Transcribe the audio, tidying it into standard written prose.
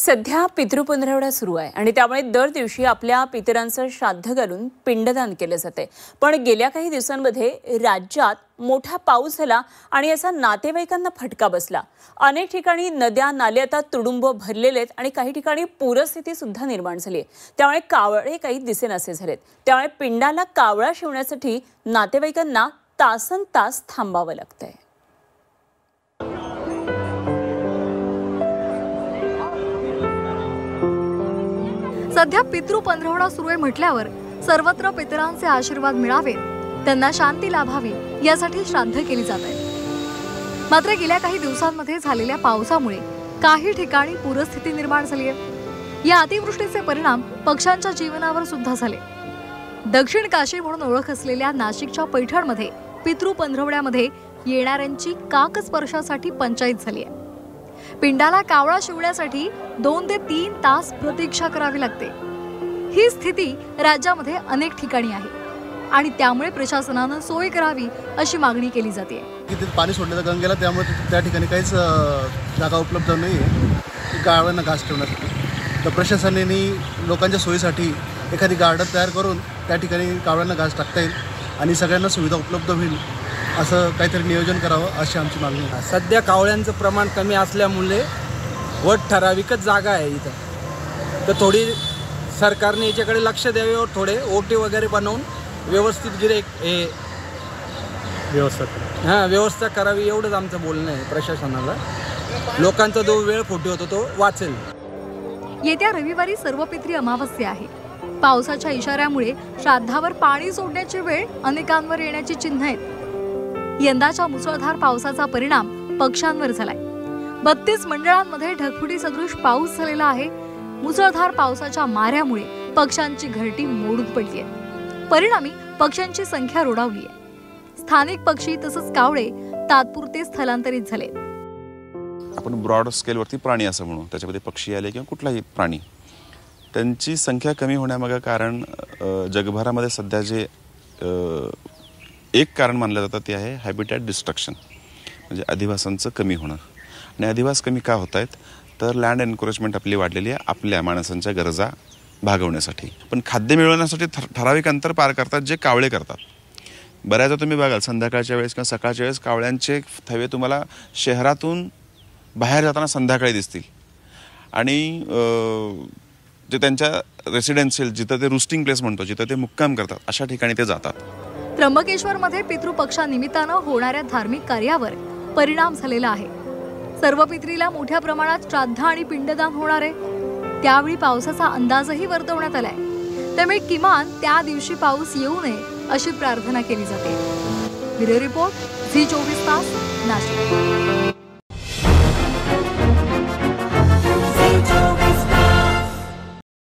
सध्या पितृपुनरवडा सुरू आहे आणि त्यामुळे दर दिवशी आपल्या पितरांचं श्राद्ध घालून पिंडदान केले जाते। पण गेल्या काही दिवसांमध्ये राज्यात मोठा पाऊस झाला आणि याचा नातेवाईकांना फटका बसला। अनेक ठिकाणी नद्या नाले आता तुडुंब भरलेले आहेत आणि काही ठिकाणी पूरस्थिती सुद्धा निर्माण झाली आहे। त्यामुळे कावळे काही दिसेनासे झालेत। त्यामुळे पिंडाला कावळा शिवण्यासाठी नातेवाईकांना तासनतास थांबावं लागतंय। सध्या पितृ पंधरवडा सुरू आहे म्हटल्यावर सर्वत्र पितरांचे आशीर्वाद मिळावेत, त्यांना शांती लाभावी यासाठी श्राद्ध केली जात आहेत। मात्र गेल्या काही दिवसांमध्ये झालेल्या पावसामुळे काही ठिकाणी पूरस्थिती निर्माण झाली आहे। या अतिवृष्टीचे परिणाम पक्ष्यांच्या जीवनावर सुद्धा झाले। दक्षिण काशी म्हणून ओळख असलेल्या नाशिकच्या पैठणमध्ये पितृ पंधरवड्यामध्ये येणाऱ्यांची काकस्पर्शासाठी पंचायत झाली आहे। पिंडाला कावळा शिवण्यासाठी 2 ते 3 तास प्रतीक्षा करावी लागते। ही स्थिती राज्यामध्ये अनेक ठिकाणी आहे आणि त्यामुळे प्रशासनानं सोय करावी अशी मागणी केली जाते। तिथे पाणी सोडलं गंगेला, त्यामुळे त्या ठिकाणी काहीच जागा उपलब्ध नाही आहे कावळ्यांना घास ठेवण्यासाठी। तर प्रशासनाने लोकांच्या सोयीसाठी एखादी गार्डन तयार करून त्या ठिकाणी कावळ्यांना घास टाकता येईल आणि सगळ्यांना सुविधा उपलब्ध होईल असं काहीतरी नियोजन करावं अशी आमची मागणी आहे। सध्या कावळ्यांचं प्रमाण कमी असल्यामुळे ठराविकच जागा आहे इथं, तर थोडी सरकारने याच्याकडे लक्ष द्यावे और थोडे ओटे वगैरे बनवून व्यवस्थित व्यवस्था करावी एवढंच आमचं बोलणं आहे प्रशासनाला। लोकांचा जो वेळ खोटी होतो तो वाचेल। येत्या रविवारी सर्वपित्री अमावस्या आहे। पावसाच्या इशाऱ्यामुळे श्राद्धावर पाणी सोडण्याची वेळ अनेकांवर येण्याची चिन्ह आहेत। यंदाच्या मुसळधार पावसाचा परिणाम पक्ष्यांवर झालाय। 32 मंडळांमध्ये ढगफुटी सदृश पाऊस झालेला आहे। मुसळधार पावसाच्या माऱ्यामुळे पक्ष्यांची घरटी मोडून पडली आहे। परिणामी पक्ष्यांची संख्या रोडावली आहे। स्थानिक पक्षी तसंच कावळे तात्पुरते स्थलांतरित झाले। आपण ब्रॉड स्केलवरती प्राणी असं म्हणू, त्याच्यामध्ये पक्षी आले किंवा कुठलाही प्राणी, त्यांची संख्या कमी होण्यामागे कारण जगभरामध्ये सध्या जे एक कारण मानलं जातं ते आहे हॅबिटॅट डिस्ट्रक्शन, म्हणजे अधिवासांचं कमी होणं। आणि अधिवास कमी का होत आहेत तर लँड एन्क्रोचमेंट आपली वाढलेली आहे आपल्या माणसांच्या गरजा भागवण्यासाठी। पण खाद्य मिळवण्यासाठी ठराविक अंतर पार करतात जे कावळे करतात। बऱ्याचदा तुम्ही बघाल संध्याकाळच्या वेळेस किंवा सकाळच्या वेळेस कावळ्यांचे थवे तुम्हाला शहरातून बाहेर जाताना संध्याकाळी दिसतील आणि जे त्यांच्या रेसिडेन्शियल जिथं ते रुस्टिंग प्लेस म्हणतो, जिथं ते मुक्काम करतात, अशा ठिकाणी ते जातात। त्र्यंबकेश्वरमध्ये पितृपक्षानिमित्तानं होणाऱ्या धार्मिक कार्यावर परिणाम झालेला आहे। सर्व पितरीला मोठ्या प्रमाणात श्राद्ध आणि पिंडदान होणार आहे। त्यावेळी पावसाचा अंदाजही वर्तवण्यात आलाय, त्यामुळे किमान त्या दिवशी पाऊस येऊ नये अशी प्रार्थना केली जाते। ब्युरो रिपोर्ट, झी 24 तास, नाशिक।